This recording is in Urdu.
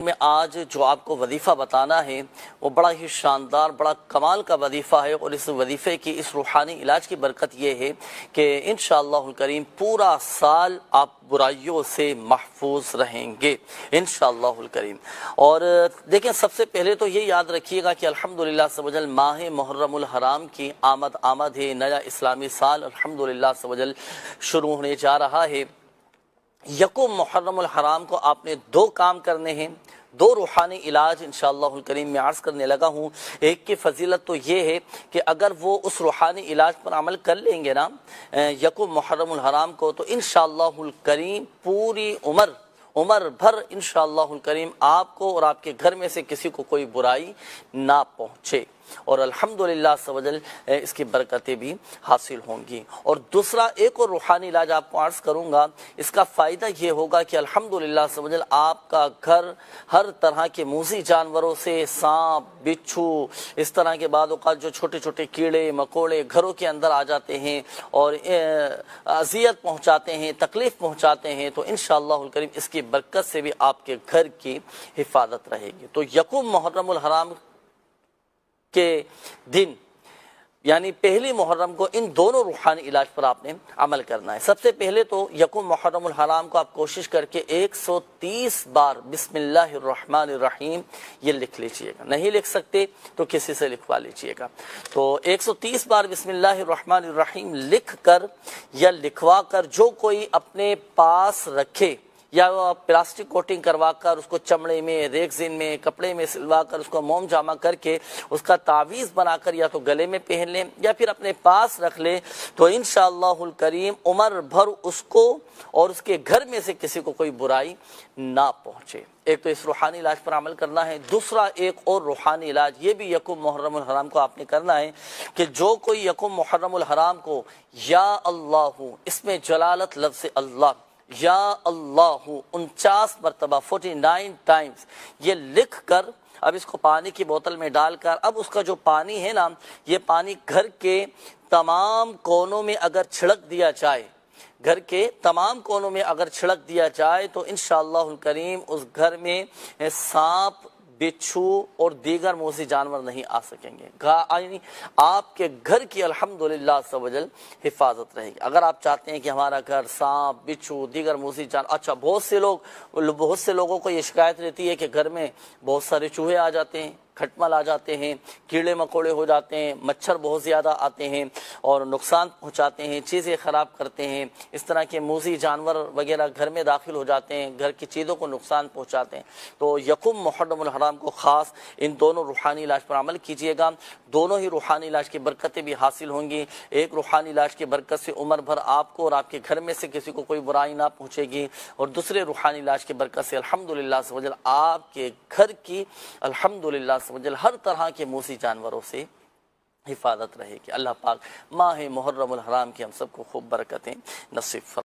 میں آج جو آپ کو وظیفہ بتانا ہے وہ بڑا ہی شاندار، بڑا کمال کا وظیفہ ہے، اور اس وظیفے کی، اس روحانی علاج کی برکت یہ ہے کہ انشاءاللہ الکریم پورا سال آپ برائیوں سے محفوظ رہیں گے انشاءاللہ الکریم۔ اور دیکھیں، سب سے پہلے تو یہ یاد رکھیے گا کہ الحمدللہ عز و جل ماہ محرم الحرام کی آمد ہے، نیا اسلامی سال الحمدللہ عز و جل شروع ہونے جا رہا ہے۔ یکم محرم الحرام کو آپ نے دو کام کرنے ہیں، دو روحانی علاج انشاءاللہ الکریم میں عرض کرنے لگا ہوں۔ ایک کی فضیلت تو یہ ہے کہ اگر وہ اس روحانی علاج پر عمل کر لیں گے نا یکم محرم الحرام کو، تو انشاءاللہ الکریم پوری عمر بھر انشاءاللہ الکریم آپ کو اور آپ کے گھر میں سے کسی کو کوئی برائی نہ پہنچے، اور الحمدللہ عز و جل اس کی برکتیں بھی حاصل ہوں گی۔ اور دوسرا ایک اور روحانی علاج آپ کو عرض کروں گا، اس کا فائدہ یہ ہوگا کہ الحمدللہ عز و جل آپ کا گھر ہر طرح کے موذی جانوروں سے، سانپ، بچھو، اس طرح کے بعض اوقات جو چھوٹے چھوٹے کیڑے مکوڑے گھروں کے اندر آ جاتے ہیں اور اذیت پہنچاتے ہیں، تکلیف پہنچاتے ہیں، تو انشاءاللہ الکریم اس کی برکت سے بھی آپ کے گھر کی حفاظت رہے گی۔ تو یکم محرم الحرام کے دن یعنی پہلی محرم کو ان دونوں روحانی علاج پر آپ نے عمل کرنا ہے۔ سب سے پہلے تو یکم محرم الحرام کو آپ کوشش کر کے 130 بار بسم اللہ الرحمن الرحیم یہ لکھ لیجئے گا، نہیں لکھ سکتے تو کسی سے لکھوا لیجئے گا۔ تو 130 بار بسم اللہ الرحمن الرحیم لکھ کر یا لکھوا کر جو کوئی اپنے پاس رکھے، یا پلاسٹک کوٹنگ کروا کر اس کو چمڑے میں، ریگزین میں، کپڑے میں سلوا کر اس کو موم جامع کر کے اس کا تعویذ بنا کر یا تو گلے میں پہن لیں یا پھر اپنے پاس رکھ لیں، تو انشاءاللہ الکریم عمر بھر اس کو اور اس کے گھر میں سے کسی کو کوئی برائی نہ پہنچے۔ ایک تو اس روحانی علاج پر عمل کرنا ہے۔ دوسرا ایک اور روحانی علاج یہ بھی یکم محرم الحرام کو آپ نے کرنا ہے کہ جو کوئی یکم محرم الحرام کو یا اللہ، اس میں جلالت لفظ اللہ، یا اللہ 49 مرتبہ 49 ٹائمز یہ لکھ کر، اب اس کو پانی کی بوتل میں ڈال کر، اب اس کا جو پانی ہے نا، یہ پانی گھر کے تمام کونوں میں اگر چھڑک دیا جائے، گھر کے تمام کونوں میں اگر چھڑک دیا جائے تو انشاءاللہ الکریم اس گھر میں سانپ، بچھو اور دیگر موذی جانور نہیں آ سکیں گے، یعنی آپ کے گھر کی الحمدللہ عز و جل حفاظت رہے گی۔ اگر آپ چاہتے ہیں کہ ہمارا گھر سانپ، بچھو، دیگر موذی جانور، اچھا بہت سے لوگوں کو یہ شکایت رہتی ہے کہ گھر میں بہت سارے چوہے آ جاتے ہیں، کھٹمل آ جاتے ہیں، کیڑے مکوڑے ہو جاتے ہیں، مچھر بہت زیادہ آتے ہیں اور نقصان پہنچاتے ہیں، چیزیں خراب کرتے ہیں، اس طرح کے موذی جانور وغیرہ گھر میں داخل ہو جاتے ہیں، گھر کی چیزوں کو نقصان پہنچاتے ہیں۔ تو یکم محرم الحرام کو خاص ان دونوں روحانی علاج پر عمل کیجیے گا، دونوں ہی روحانی علاج کی برکتیں بھی حاصل ہوں گی۔ ایک روحانی علاج کی برکت سے عمر بھر آپ کو اور آپ کے گھر میں سے کسی کو کوئی برائی نہ پہنچے گی، اور دوسرے روحانی علاج کی برکت سے الحمدللہ عز و جل آپ کے گھر کی الحمدللہ عز و جل ہر طرح کے موذی جانوروں سے حفاظت رہے گی۔ اللہ پاک ماہ محرم الحرام کی ہم سب کو خوب برکتیں نصیب فرمائے۔